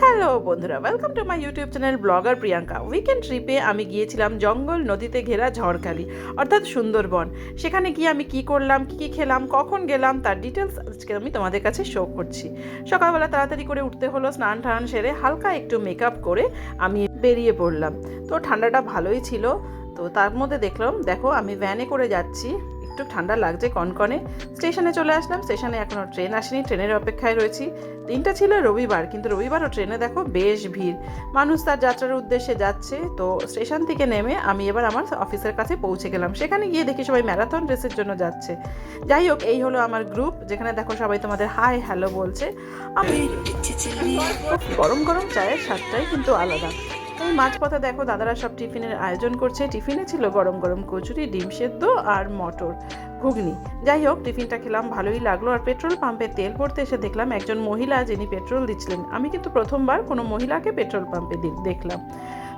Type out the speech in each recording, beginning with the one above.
Hello বন্ধুরা, welcome to my YouTube channel blogger Priyanka. Weekend ট্রিপে আমি গিয়েছিলাম জঙ্গল নদীতে ঘেরা ঝড়খালি অর্থাৎ সুন্দরবন। সেখানে গিয়ে আমি কি করলাম, কি খেলাম, কখন গেলাম তার ডিটেলস আজকে আমি তোমাদের কাছে শো করছি। সকালবেলা তাড়াতাড়ি করে উঠতে হলো, স্নান টান সেরে হালকা একটু মেকআপ করে আমি বেরিয়ে পড়লাম। তো ঠান্ডাটা ভালোই ছিল। তো তার মধ্যে দেখো আমি ভ্যানে করে যাচ্ছি, একটু ঠান্ডা লাগছে কনকনে। স্টেশনে চলে আসলাম। স্টেশনে এখনও ট্রেন আসেনি, ট্রেনের অপেক্ষায় রয়েছি। দিনটা ছিল রবিবার, কিন্তু রবিবারও ট্রেনে দেখো বেশ ভিড়, মানুষ তার যাত্রার উদ্দেশ্যে যাচ্ছে। তো স্টেশন থেকে নেমে আমি এবার আমার অফিসের কাছে পৌঁছে গেলাম। সেখানে গিয়ে দেখি সবাই ম্যারাথন রেসের জন্য যাচ্ছে। যাই হোক, এই হলো আমার গ্রুপ, যেখানে দেখো সবাই তোমাদের হাই হ্যালো বলছে। আমি গরম গরম চায়ের স্বাদটাই কিন্তু আলাদা। এই মাঝপথে দেখো দাদারা সব টিফিনের আয়োজন করছে। টিফিনে ছিল গরম গরম কচুরি, ডিম সেদ্ধ আর মটর ঘুগনি। যাই হোক, টিফিনটা খেলাম, ভালোই লাগলো। আর পেট্রোল পাম্পে তেল ভরতে এসে দেখলাম একজন মহিলা যিনি পেট্রোল দিচ্ছিলেন। আমি কিন্তু প্রথমবার কোনো মহিলাকে পেট্রোল পাম্পে দেখলাম।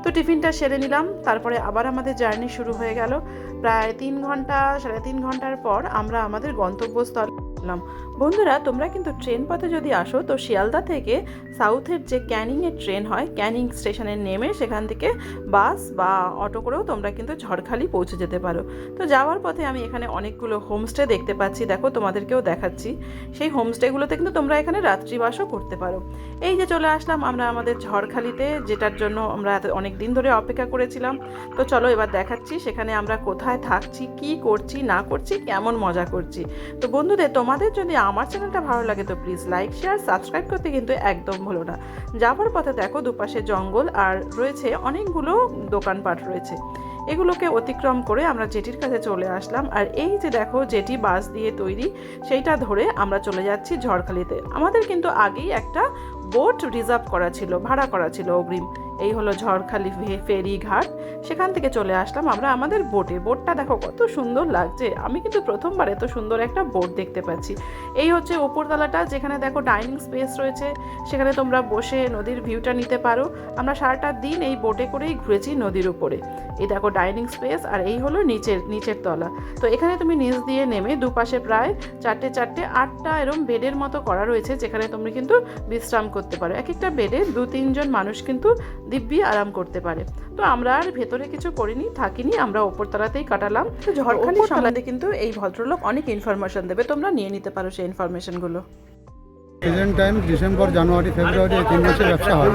তো টিফিনটা সেরে নিলাম, তারপরে আবার আমাদের জার্নি শুরু হয়ে গেল। প্রায় 3 ঘন্টার পর আমরা আমাদের গন্তব্যস্থল এলাম। বন্ধুরা, তোমরা কিন্তু ট্রেন পথে যদি আসো তো শিয়ালদা থেকে সাউথের যে ক্যানিংয়ের ট্রেন হয়, ক্যানিং স্টেশনে নেমে সেখান থেকে বাস বা অটো করেও তোমরা কিন্তু ঝড়খালি পৌঁছে যেতে পারো। তো যাওয়ার পথে আমি এখানে অনেকগুলো হোমস্টে দেখতে পাচ্ছি, দেখো তোমাদেরকেও দেখাচ্ছি। সেই হোমস্টেগুলোতে কিন্তু তোমরা এখানে রাত্রিবাসও করতে পারো। এই যে চলে আসলাম আমরা আমাদের ঝড়খালিতে, যেটার জন্য আমরা অনেক দিন ধরে অপেক্ষা করেছিলাম। তো চলো এবার দেখাচ্ছি সেখানে আমরা কোথায় থাকছি, কি করছি না করছি, কেমন মজা করছি। তো বন্ধুদের, তোমাদের যদি আমার চ্যানেলটা ভালো লাগে তো প্লিজ লাইক শেয়ার সাবস্ক্রাইব করতে কিন্তু একদম ভুলো না। যাওয়ার পথে দেখো দুপাশে জঙ্গল আর রয়েছে অনেকগুলো দোকানপাট রয়েছে। এগুলোকে অতিক্রম করে আমরা জেটির কাছে চলে আসলাম। আর এই যে দেখো জেটি বাঁশ দিয়ে তৈরি, সেইটা ধরে আমরা চলে যাচ্ছি ঝড়খালিতে। আমাদের কিন্তু আগেই একটা বোট রিজার্ভ করা ছিল, ভাড়া করা ছিল অগ্রিম। এই হলো ঝড়খালি ফেরি ঘাট। সেখান থেকে চলে আসলাম আমরা আমাদের বোটে। বোটটা দেখো কত সুন্দর লাগছে, আমি কিন্তু প্রথমবার এত সুন্দর একটা বোট দেখতে পাচ্ছি। এই হচ্ছে ওপরতলাটা, যেখানে দেখো ডাইনিং স্পেস রয়েছে, সেখানে তোমরা বসে নদীর ভিউটা নিতে পারো। আমরা সারাটা দিন এই বোটে করেই ঘুরেছি নদীর উপরে। এই দেখো ডাইনিং স্পেস, আর এই হলো নিচের তলা। তো এখানে তুমি নিচ দিয়ে নেমে দুপাশে প্রায় 8টা এরম বেডের মতো করা রয়েছে, যেখানে তুমি কিন্তু বিশ্রাম করতে পারো। এক একটা বেডে 2-3 জন মানুষ কিন্তু দিব্যি আরাম করতে পারে। তো আমরা আর ভেতরে কিছু থাকিনি, আমরা ওপরতলাতেই কাটালাম। তো ঝড়খালি সম্বন্ধে কিন্তু এই ভদ্রলোক অনেক ইনফরমেশন দেবে, তোমরা নিয়ে নিতে পারো সেই ইনফরমেশনগুলো। প্রেজেন্ট টাইম ডিসেম্বর, জানুয়ারি, ফেব্রুয়ারি এই 3 মাসে ব্যবসা হয়।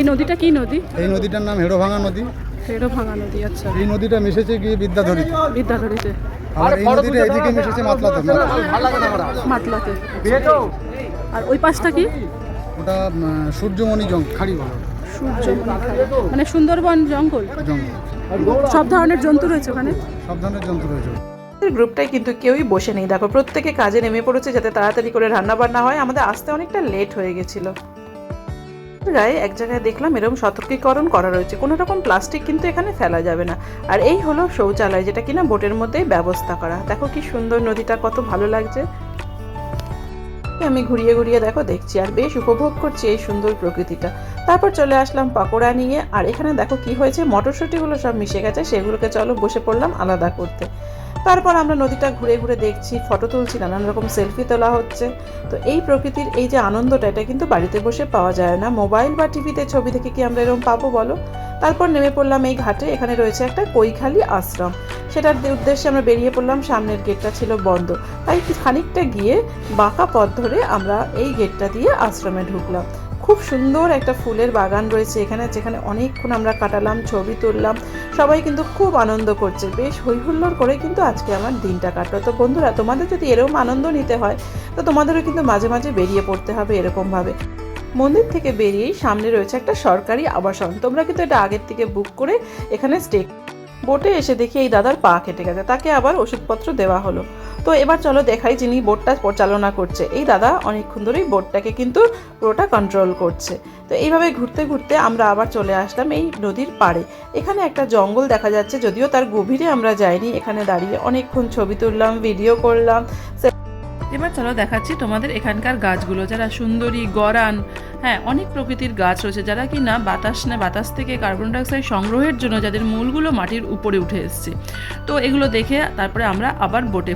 এই নদীটা কি নদী? এই নদীটার নাম হেড়োভাঙা নদী। হেড়োভাঙা নদী, আচ্ছা। এই নদীটা মিশেছে গিয়ে বিদ্যাধরীতে। আর এই নদীটা এদিকে মিশেছে মাতলাতে। আর ওই পাশটা কি? ওটা সূর্যমণি খাড়ি বলা। মানে সুন্দরবন জঙ্গল। সব ধরনের জন্তু রয়েছে ওখানে। সব ধরনের জন্তু রয়েছে। গ্রুপটাই কিন্তু কেউই বসে নেই, দেখো প্রত্যেকে কাজে নেমে পড়েছে যাতে তাড়াতাড়ি করে রান্না বান্না হয়। আমাদের আসতে অনেকটা লেট হয়ে গেছিল। এক জায়গায় দেখলাম এরকম সতর্কীকরণ করা রয়েছে, কোনো রকম প্লাস্টিক কিন্তু এখানে ফেলা যাবে না। আর এই হলো শৌচালয়, যেটা কিনা বোটের মধ্যেই ব্যবস্থা করা। দেখো কি সুন্দর নদীটা, কত ভালো লাগছে। আমি ঘুরিয়ে দেখো দেখছি আর বেশ উপভোগ করছি এই সুন্দর প্রকৃতিটা। তারপর চলে আসলাম পাকোড়া নিয়ে। আর এখানে দেখো কি হয়েছে, মটরশুঁটিগুলো সব মিশে গেছে, সেগুলোকে চলো বসে পড়লাম আলাদা করতে। তারপর আমরা নদীটা ঘুরে দেখছি, ফটো তুলছি, নানান রকম সেলফি তোলা হচ্ছে। তো এই প্রকৃতির এই যে আনন্দটা, এটা কিন্তু বাড়িতে বসে পাওয়া যায় না। মোবাইল বা টিভিতে ছবি দেখে কি আমরা এরকম পাবো বলো? তারপর নেমে পড়লাম এই ঘাটে। এখানে রয়েছে একটা কৈখালি আশ্রম, সেটার উদ্দেশ্যে আমরা বেরিয়ে পড়লাম। সামনের গেটটা ছিল বন্ধ, তাই খানিকটা গিয়ে বাঁকা পথ ধরে আমরা এই গেটটা দিয়ে আশ্রমে ঢুকলাম। খুব সুন্দর একটা ফুলের বাগান রয়েছে এখানে, যেখানে অনেকক্ষণ আমরা কাটালাম, ছবি তুললাম। সবাই কিন্তু খুব আনন্দ করছে, বেশ হইহুল্লোড় করে কিন্তু আজকে আমার দিনটা কাটলো। তো বন্ধুরা, তোমাদের যদি এরকম আনন্দ নিতে হয় তো তোমাদেরও কিন্তু মাঝে মাঝে বেরিয়ে পড়তে হবে এরকমভাবে। মন্দির থেকে বেরিয়েই সামনে রয়েছে একটা সরকারি আবাসন, তোমরা কিন্তু এটা আগের থেকে বুক করে এখানে স্টে। বোটে এসে দেখি এই দাদার পা কেটে গেছে, তাকে আবার ওষুধপত্র দেওয়া হলো। তো এবার চলো দেখাই যিনি বোটটা পরিচালনা করছে। এই দাদা অনেকক্ষণ ধরেই বোটটাকে কিন্তু পুরোটা কন্ট্রোল করছে। তো এইভাবে ঘুরতে আমরা আবার চলে আসলাম এই নদীর পাড়ে। এখানে একটা জঙ্গল দেখা যাচ্ছে, যদিও তার গভীরে আমরা যাইনি। এখানে দাঁড়িয়ে অনেকক্ষণ ছবি তুললাম, ভিডিও করলাম। এবার চলো দেখাচ্ছি তোমাদের এখানকার গাছগুলো, যারা সুন্দরী, গরান, হ্যাঁ অনেক প্রকৃতির গাছ রয়েছে, যারা কি না বাতাস থেকে কার্বন ডাইঅক্সাইড সংগ্রহের জন্য যাদের মূলগুলো মাটির উপরে উঠে এসছে। তো এগুলো দেখে তারপরে আমরা আবার বোটে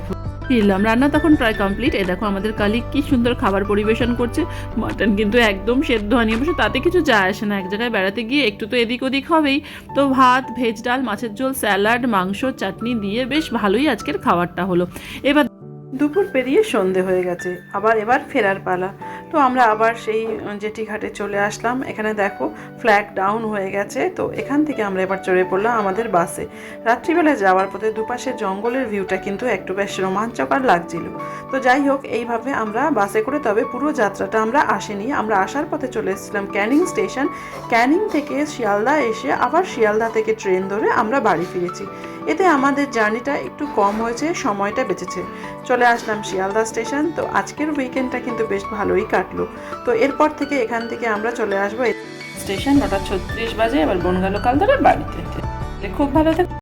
ফিরলাম। রান্না তখন প্রায় কমপ্লিট। এ দেখো আমাদের কালিক কি সুন্দর খাবার পরিবেশন করছে। মাটন কিন্তু একদম সেদ্ধ হয়নি, অবশ্য তাতে কিছু যায় আসে না, এক জায়গায় বেড়াতে গিয়ে একটু তো এদিক ওদিক হবেই। তো ভাত, ভেজ ডাল, মাছের ঝোল, স্যালাড, মাংস, চাটনি দিয়ে বেশ ভালোই আজকের খাবারটা হলো। এবার দুপুর পেরিয়ে সন্ধে হয়ে গেছে, এবার ফেরার পালা। তো আমরা আবার সেই জেটি ঘাটে চলে আসলাম। এখানে দেখো ফ্ল্যাগ ডাউন হয়ে গেছে। তো এখান থেকে আমরা এবার চড়ে পড়লাম আমাদের বাসে। রাত্রিবেলা যাওয়ার পথে দুপাশে জঙ্গলের ভিউটা কিন্তু একটু বেশ রোমাঞ্চকর লাগছিল। তো যাই হোক, এইভাবে আমরা বাসে করে, তবে পুরো যাত্রাটা আমরা আসিনি। আমরা আসার পথে চলে এসেছিলাম ক্যানিং স্টেশন। ক্যানিং থেকে শিয়ালদা এসে আবার শিয়ালদা থেকে ট্রেন ধরে আমরা বাড়ি ফিরেছি। এতে আমাদের জার্নিটা একটু কম হয়েছে, সময়টা বেঁচেছে। চলে আসলাম শিয়ালদা স্টেশন। তো আজকের উইকেন্ডটা কিন্তু বেশ ভালোই কাটলো। তো এরপর থেকে এখান থেকে আমরা চলে আসবো স্টেশন 9:36 বাজে, আবার বনগা লোকাল ধরে বাড়িতে। খুব ভালো থাকে।